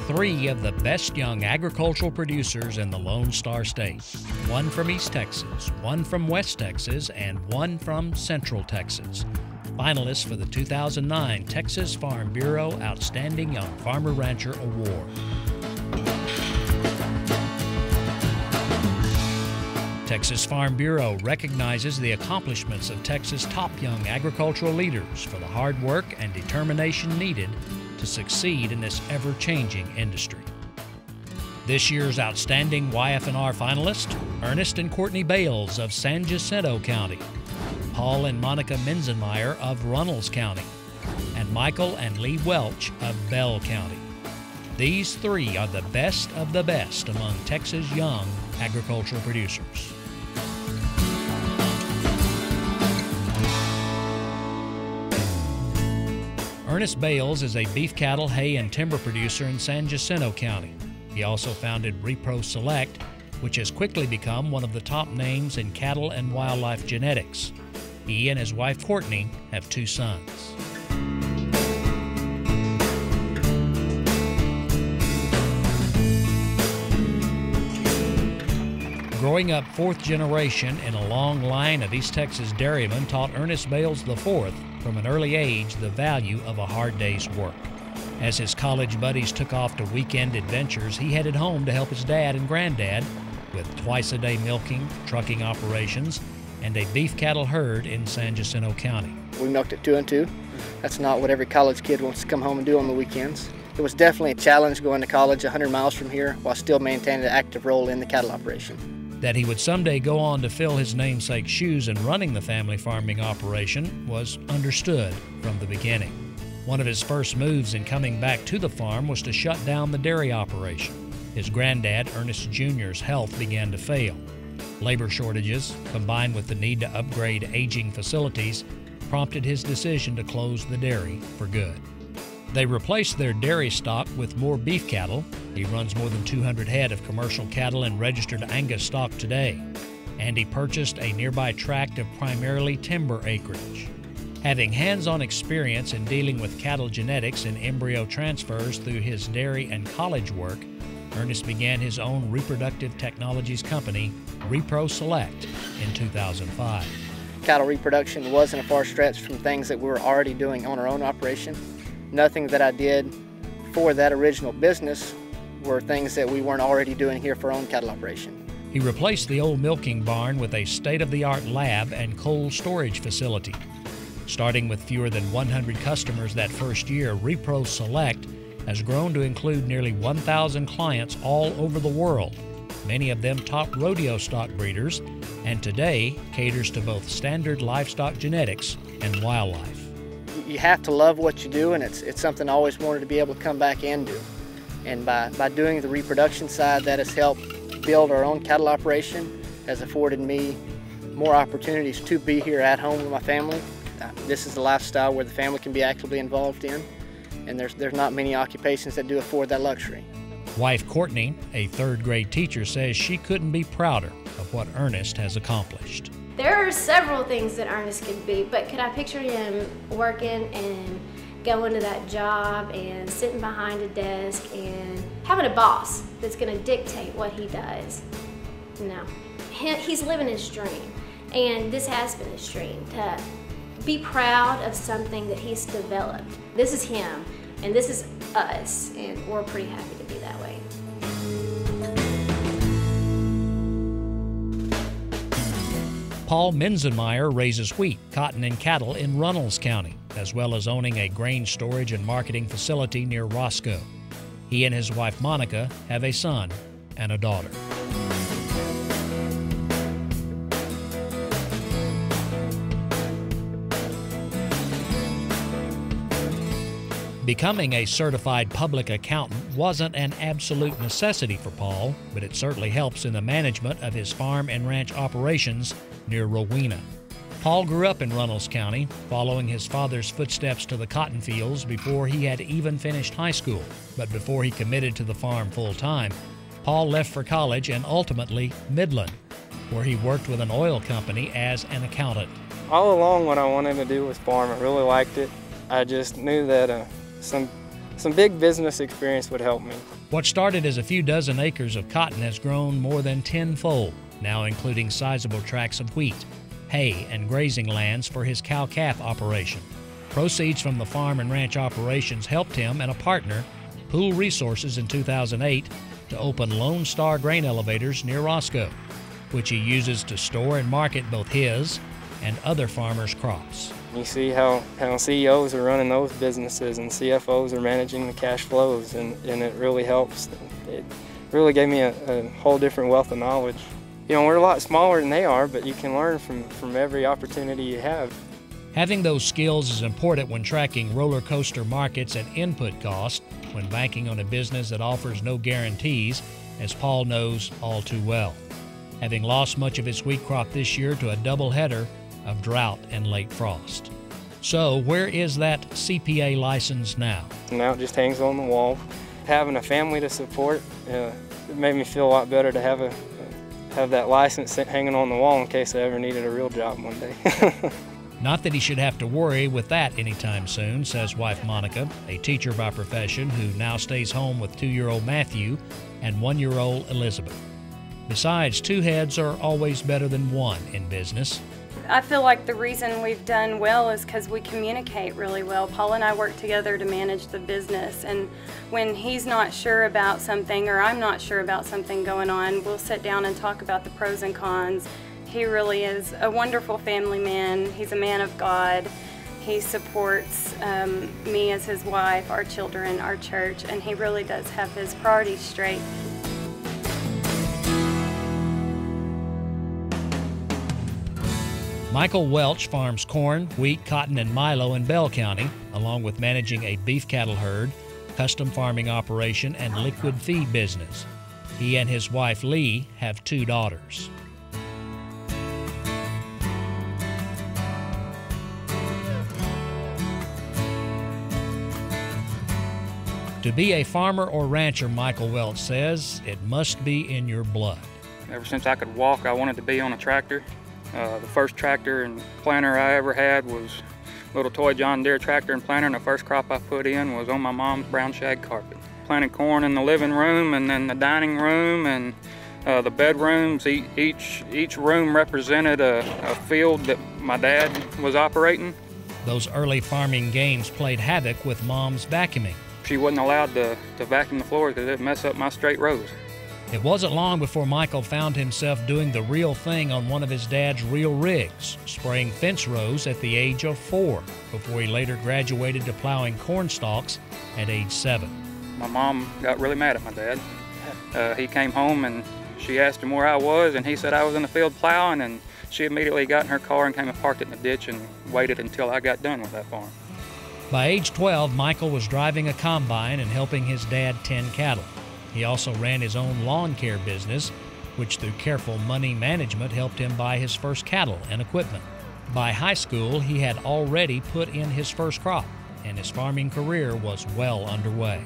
three of the best young agricultural producers in the Lone Star State. One from East Texas, one from West Texas, and one from Central Texas. Finalists for the 2009 Texas Farm Bureau Outstanding Young Farmer Rancher Award. Texas Farm Bureau recognizes the accomplishments of Texas' top young agricultural leaders for the hard work and determination needed to succeed in this ever-changing industry. This year's outstanding YF&R finalists, Ernest and Courtney Bales of San Jacinto County, Paul and Monica Minzenmayer of Runnels County, and Michael and Lee Welch of Bell County. These three are the best of the best among Texas' young agricultural producers. Ernest Bales is a beef cattle, hay, and timber producer in San Jacinto County. He also founded Repro Select, which has quickly become one of the top names in cattle and wildlife genetics. He and his wife Courtney have two sons. Growing up fourth generation in a long line of East Texas dairymen taught Ernest Bales IV from an early age the value of a hard day's work. As his college buddies took off to weekend adventures, he headed home to help his dad and granddad with twice-a-day milking, trucking operations, and a beef cattle herd in San Jacinto County. We milked at 2 and 2. That's not what every college kid wants to come home and do on the weekends. It was definitely a challenge going to college 100 miles from here while still maintaining an active role in the cattle operation. That he would someday go on to fill his namesake's shoes in running the family farming operation was understood from the beginning. One of his first moves in coming back to the farm was to shut down the dairy operation. His granddad, Ernest Jr.'s health began to fail. Labor shortages, combined with the need to upgrade aging facilities, prompted his decision to close the dairy for good. They replaced their dairy stock with more beef cattle. He runs more than 200 head of commercial cattle and registered Angus stock today. And he purchased a nearby tract of primarily timber acreage. Having hands-on experience in dealing with cattle genetics and embryo transfers through his dairy and college work, Ernest began his own reproductive technologies company, Repro Select, in 2005. Cattle reproduction wasn't a far stretch from things that we were already doing on our own operation. Nothing that I did for that original business were things that we weren't already doing here for our own cattle operation. He replaced the old milking barn with a state-of-the-art lab and cold storage facility. Starting with fewer than 100 customers that first year, Repro Select has grown to include nearly 1,000 clients all over the world, many of them top rodeo stock breeders, and today caters to both standard livestock genetics and wildlife. You have to love what you do, and it's something I always wanted to be able to come back and do. And by doing the reproduction side, that has helped build our own cattle operation, has afforded me more opportunities to be here at home with my family. This is a lifestyle where the family can be actively involved in, and there's not many occupations that do afford that luxury. Wife Courtney, a third-grade teacher, says she couldn't be prouder of what Ernest has accomplished. There are several things that Ernest could be, but could I picture him working and going to that job and sitting behind a desk and having a boss that's going to dictate what he does? No. He's living his dream, and this has been his dream, to be proud of something that he's developed. This is him, and this is us, and we're pretty happy to be that way. Paul Minzenmayer raises wheat, cotton, and cattle in Runnels County, as well as owning a grain storage and marketing facility near Roscoe. He and his wife Monica have a son and a daughter. Becoming a certified public accountant wasn't an absolute necessity for Paul, but it certainly helps in the management of his farm and ranch operations near Rowena. Paul grew up in Runnels County, following his father's footsteps to the cotton fields before he had even finished high school. But before he committed to the farm full-time, Paul left for college and ultimately Midland, where he worked with an oil company as an accountant. All along what I wanted to do was farm. I really liked it. I just knew that some big business experience would help me. What started as a few dozen acres of cotton has grown more than tenfold, now including sizable tracts of wheat, hay, and grazing lands for his cow-calf operation. Proceeds from the farm and ranch operations helped him and a partner pool resources in 2008 to open Lone Star grain elevators near Roscoe, which he uses to store and market both his and other farmers' crops. You see how CEOs are running those businesses and CFOs are managing the cash flows, and it really helps. It really gave me a whole different wealth of knowledge. You know, we're a lot smaller than they are, but you can learn from every opportunity you have. Having those skills is important when tracking roller coaster markets and input costs, when banking on a business that offers no guarantees, as Paul knows all too well, having lost much of his wheat crop this year to a doubleheader of drought and late frost. So where is that CPA license now? Now it just hangs on the wall. Having a family to support, it made me feel a lot better to have that license hanging on the wall in case I ever needed a real job one day. Not that he should have to worry with that anytime soon, says wife Monica, a teacher by profession who now stays home with 2-year-old Matthew and 1-year-old Elizabeth. Besides, 2 heads are always better than 1 in business. I feel like the reason we've done well is because we communicate really well. Paul and I work together to manage the business, and when he's not sure about something or I'm not sure about something going on, we'll sit down and talk about the pros and cons. He really is a wonderful family man. He's a man of God. He supports me as his wife, our children, our church, and he really does have his priorities straight. Michael Welch farms corn, wheat, cotton, and milo in Bell County, along with managing a beef cattle herd, custom farming operation, and liquid feed business. He and his wife Leigh have 2 daughters. To be a farmer or rancher, Michael Welch says, it must be in your blood. Ever since I could walk, I wanted to be on a tractor. The first tractor and planter I ever had was a little toy John Deere tractor and planter, and the first crop I put in was on my mom's brown shag carpet. Planted corn in the living room and then the dining room and the bedrooms. Each room represented a field that my dad was operating. Those early farming games played havoc with Mom's vacuuming. She wasn't allowed to vacuum the floor because it'd mess up my straight rows. It wasn't long before Michael found himself doing the real thing on one of his dad's real rigs, spraying fence rows at the age of 4, before he later graduated to plowing corn stalks at age 7. My mom got really mad at my dad. He came home and she asked him where I was, and he said I was in the field plowing, and she immediately got in her car and came and parked it in the ditch and waited until I got done with that farm. By age 12, Michael was driving a combine and helping his dad tend cattle. He also ran his own lawn care business, which through careful money management helped him buy his first cattle and equipment. By high school, he had already put in his first crop, and his farming career was well underway.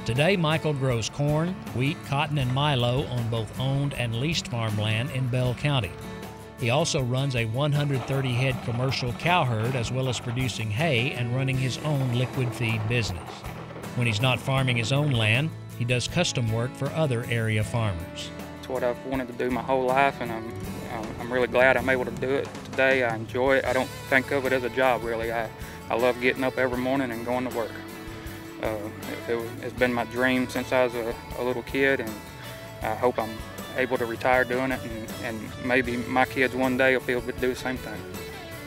Today, Michael grows corn, wheat, cotton, and milo on both owned and leased farmland in Bell County. He also runs a 130-head commercial cow herd, as well as producing hay and running his own liquid feed business. When he's not farming his own land, he does custom work for other area farmers. It's what I've wanted to do my whole life, and I'm really glad I'm able to do it today. I enjoy it. I don't think of it as a job, really. I love getting up every morning and going to work. It's been my dream since I was a little kid, and I hope I'm able to retire doing it, and maybe my kids one day will be able to do the same thing.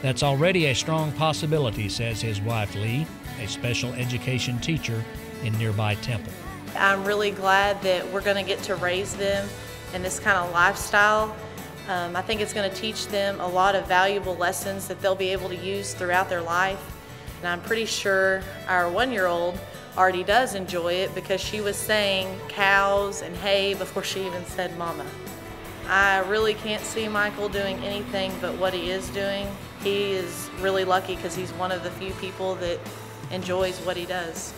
That's already a strong possibility, says his wife Leigh, a special education teacher in nearby Temple. I'm really glad that we're going to get to raise them in this kind of lifestyle. I think it's going to teach them a lot of valuable lessons that they'll be able to use throughout their life. And I'm pretty sure our 1-year-old already does enjoy it, because she was saying cows and hay before she even said mama. I really can't see Michael doing anything but what he is doing. He is really lucky because he's one of the few people that enjoys what he does.